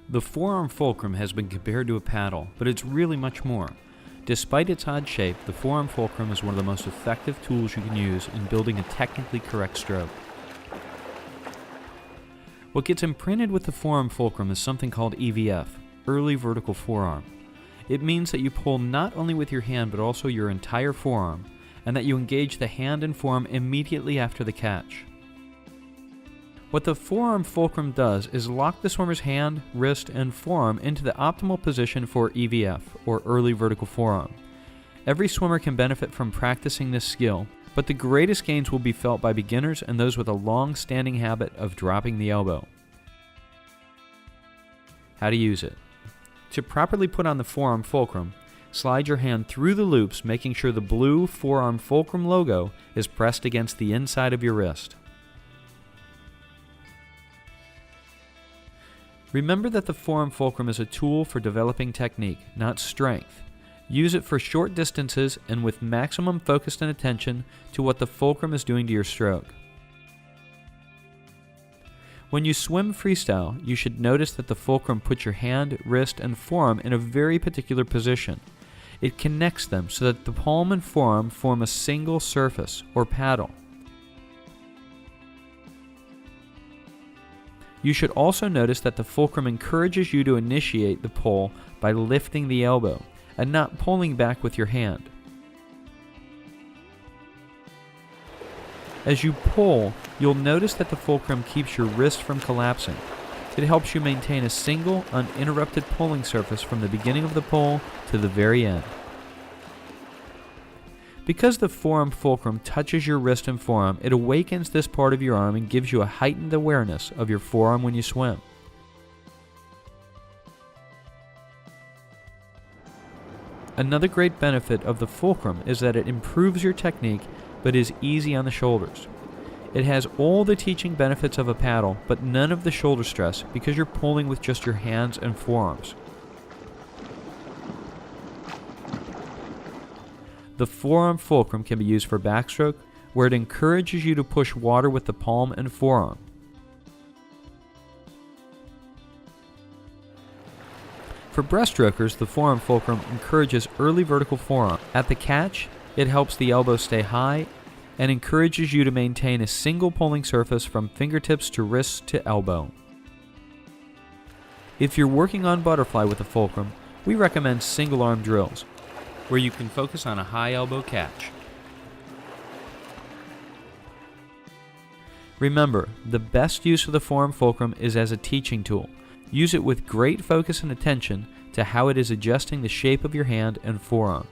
The forearm fulcrum has been compared to a paddle, but it's really much more. Despite its odd shape, the forearm fulcrum is one of the most effective tools you can use in building a technically correct stroke. What gets imprinted with the forearm fulcrum is something called EVF, early vertical forearm. It means that you pull not only with your hand but also your entire forearm, and that you engage the hand and forearm immediately after the catch. What the forearm fulcrum does is lock the swimmer's hand, wrist, and forearm into the optimal position for EVF, or early vertical forearm. Every swimmer can benefit from practicing this skill, but the greatest gains will be felt by beginners and those with a long-standing habit of dropping the elbow. How to use it. To properly put on the forearm fulcrum, slide your hand through the loops, making sure the blue forearm fulcrum logo is pressed against the inside of your wrist. Remember that the forearm fulcrum is a tool for developing technique, not strength. Use it for short distances and with maximum focus and attention to what the fulcrum is doing to your stroke. When you swim freestyle, you should notice that the fulcrum puts your hand, wrist, and forearm in a very particular position. It connects them so that the palm and forearm form a single surface, or paddle. You should also notice that the fulcrum encourages you to initiate the pull by lifting the elbow and not pulling back with your hand. As you pull, you'll notice that the fulcrum keeps your wrist from collapsing. It helps you maintain a single, uninterrupted pulling surface from the beginning of the pull to the very end. Because the forearm fulcrum touches your wrist and forearm, it awakens this part of your arm and gives you a heightened awareness of your forearm when you swim. Another great benefit of the fulcrum is that it improves your technique but is easy on the shoulders. It has all the teaching benefits of a paddle but none of the shoulder stress because you're pulling with just your hands and forearms. The forearm fulcrum can be used for backstroke, where it encourages you to push water with the palm and forearm. For breaststrokers, the forearm fulcrum encourages early vertical forearm. At the catch, it helps the elbow stay high and encourages you to maintain a single pulling surface from fingertips to wrist to elbow. If you're working on butterfly with the fulcrum, we recommend single arm drills, where you can focus on a high elbow catch. Remember, the best use of the forearm fulcrum is as a teaching tool. Use it with great focus and attention to how it is adjusting the shape of your hand and forearm.